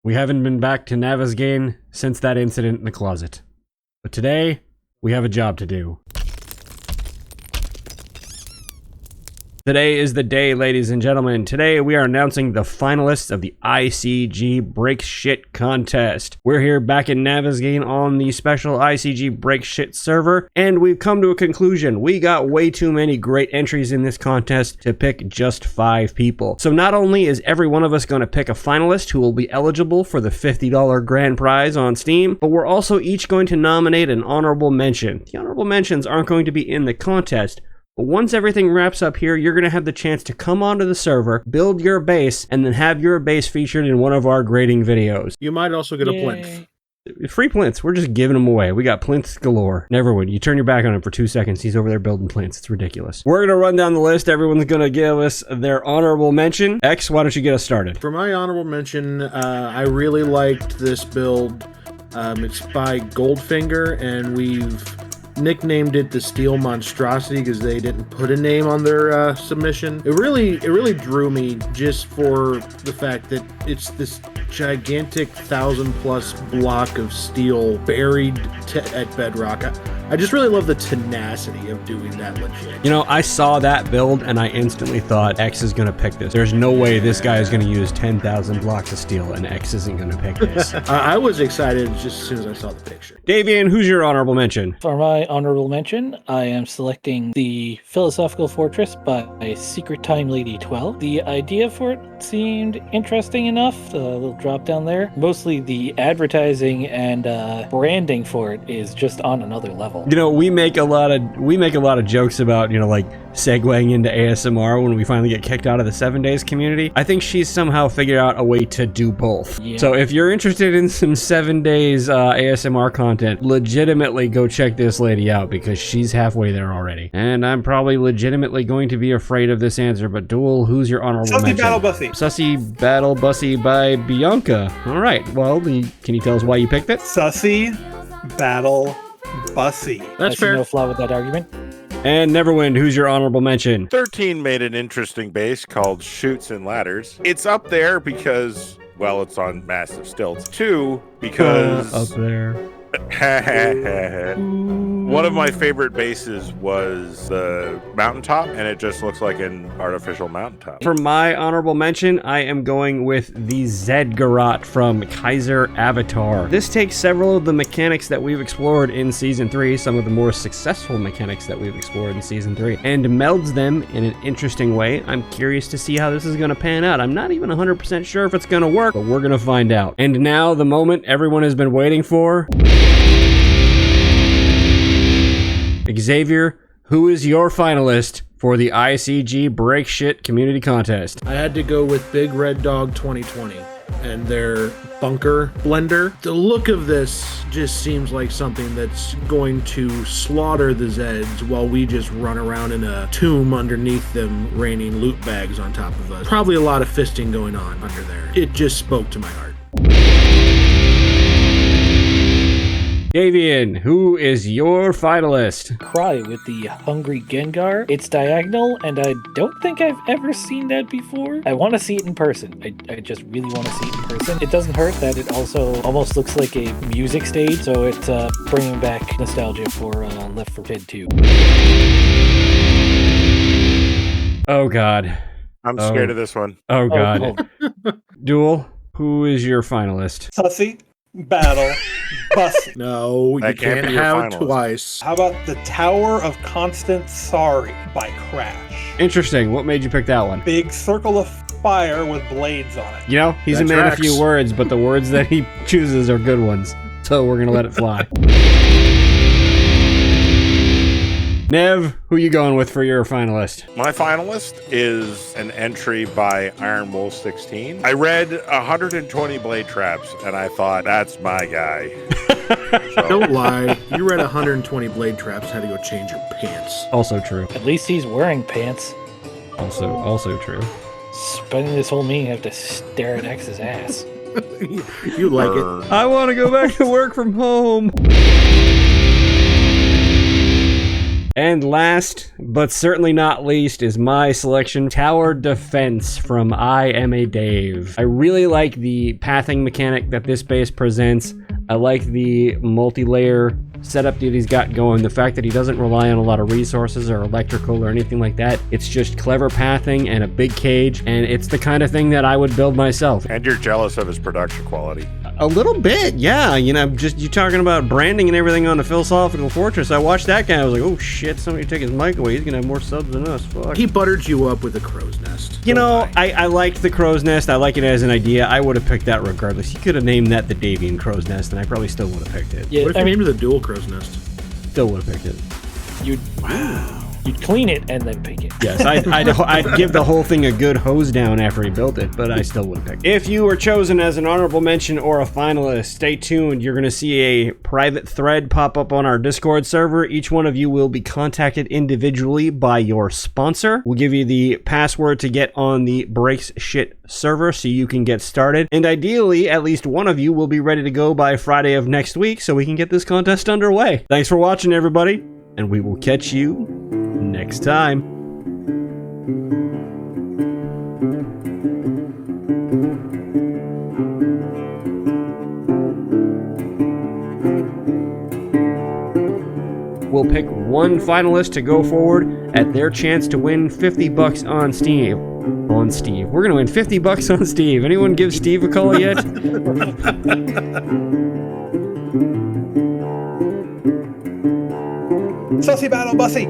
We haven't been back to Navezgane since that incident in the closet. But today, we have a job to do. Today is the day, ladies and gentlemen. Today we are announcing the finalists of the ICG Break Shit contest. We're here back in Navezgane on the special ICG Break Shit server, and we've come to a conclusion. We got way too many great entries in this contest to pick just 5 people. So not only is every one of us going to pick a finalist who will be eligible for the $50 grand prize on Steam, but we're also each going to nominate an honorable mention. The honorable mentions aren't going to be in the contest, but once everything wraps up here, you're going to have the chance to come onto the server, build your base, and then have your base featured in one of our grading videos. You might also get a plinth. Free plinths. We're just giving them away. We got plinths galore. Neverwood, you turn your back on him for 2 seconds. He's over there building plinths. It's ridiculous. We're going to run down the list. Everyone's going to give us their honorable mention. X, why don't you get us started? For my honorable mention, I really liked this build. It's by Goldfinger, and we've nicknamed it the Steel Monstrosity because they didn't put a name on their submission. It really drew me just for the fact that it's this gigantic 1,000+ block of steel buried at bedrock. I just really love the tenacity of doing that legit. You know, I saw that build and I instantly thought X is going to pick this. There's no way this guy is going to use 10,000 blocks of steel and X isn't going to pick this. I was excited just as soon as I saw the picture. Davian, who's your honorable mention? For my honorable mention, I am selecting the Philosophical Fortress by Secret Time Lady 12. The idea for it seemed interesting enough, the little drop down there. Mostly the advertising and branding for it is just on another level. You know, we make a lot of jokes about, you know, like segueing into ASMR when we finally get kicked out of the 7 Days community. I think she's somehow figured out a way to do both. Yeah. So if you're interested in some 7 Days ASMR content, legitimately go check this lady out because she's halfway there already. And I'm probably legitimately going to be afraid of this answer, but Duel, who's your honorable mention? Sussy Battle Bussy. Sussy Battle Bussy by Bianca. All right, well, can you tell us why you picked it? Sussy Battle Bussy. That's I see fair. no flaw with that argument. And Neverwind, who's your honorable mention? 13 made an interesting base called Chutes and Ladders. It's up there because, well, it's on massive stilts. 2, because... up there. One of my favorite bases was the mountaintop, and it just looks like an artificial mountaintop. For my honorable mention, I am going with the Zedgarat from Kaiser Avatar. This takes several of the mechanics that we've explored in Season 3, some of the more successful mechanics that we've explored in Season 3, and melds them in an interesting way. I'm curious to see how this is going to pan out. I'm not even 100% sure if it's going to work, but we're going to find out. And now, the moment everyone has been waiting for. Xavier, who is your finalist for the ICG Break Shit Community Contest? I had to go with Big Red Dog 2020 and their bunker blender. The look of this just seems like something that's going to slaughter the Zeds while we just run around in a tomb underneath them, raining loot bags on top of us. Probably a lot of fisting going on under there. It just spoke to my heart. Davian, who is your finalist? Cry with the Hungry Gengar. It's diagonal, and I don't think I've ever seen that before. I want to see it in person. I just really want to see it in person. It doesn't hurt that it also almost looks like a music stage, so it's bringing back nostalgia for Left 4 Dead 2. Oh, God. I'm scared of this one. Oh, God. Duel, who is your finalist? Sussy Battle Bussy. No, you That can't can't be your have it finalist. twice. How about the Tower of Constant Sorry by Crash? Interesting. What made you pick that one? Big circle of fire with blades on it. You know, he's That a man of tracks. few words, but the words that he chooses are good ones. So we're going to let it fly. Nev, who you going with for your finalist? My finalist is an entry by Iron Wolf 16. I read 120 blade traps, and I thought, that's my guy. Don't lie. You read 120 blade traps, had to go change your pants. Also true. At least he's wearing pants. Also true. Spending this whole meeting, I have to stare at X's ass. You like it. I want to go back to work from home. And last, but certainly not least, is my selection, Tower Defense from imaDave. I really like the pathing mechanic that this base presents. I like the multi-layer setup that he's got going. The fact that he doesn't rely on a lot of resources or electrical or anything like that. It's just clever pathing and a big cage, and it's the kind of thing that I would build myself. And you're jealous of his production quality. A little bit, yeah. You know, just you talking about branding and everything on the Philosophical Fortress. I watched that guy. I was like, oh shit, somebody took his mic away. He's gonna have more subs than us. Fuck. He buttered you up with a crow's nest. You know, I liked the crow's nest. I like it as an idea. I would have picked that regardless. You could have named that the Davian crow's nest, and I probably still would have picked it. Yeah, What if you named it the dual crow's nest? Still would have picked it. You'd clean it and then pick it. Yes, I'd give the whole thing a good hose down after he built it, but I still would have picked it. If you were chosen as an honorable mention or a finalist, stay tuned. You're going to see a private thread pop up on our Discord server. Each one of you will be contacted individually by your sponsor. We'll give you the password to get on the Breaks Shit server so you can get started. And ideally, at least one of you will be ready to go by Friday of next week so we can get this contest underway. Thanks for watching, everybody, and we will catch you next time. We'll pick one finalist to go forward at their chance to win $50 on Steve. We're gonna win $50 on Steve. Anyone give Steve a call yet? Sussy battle, bussy.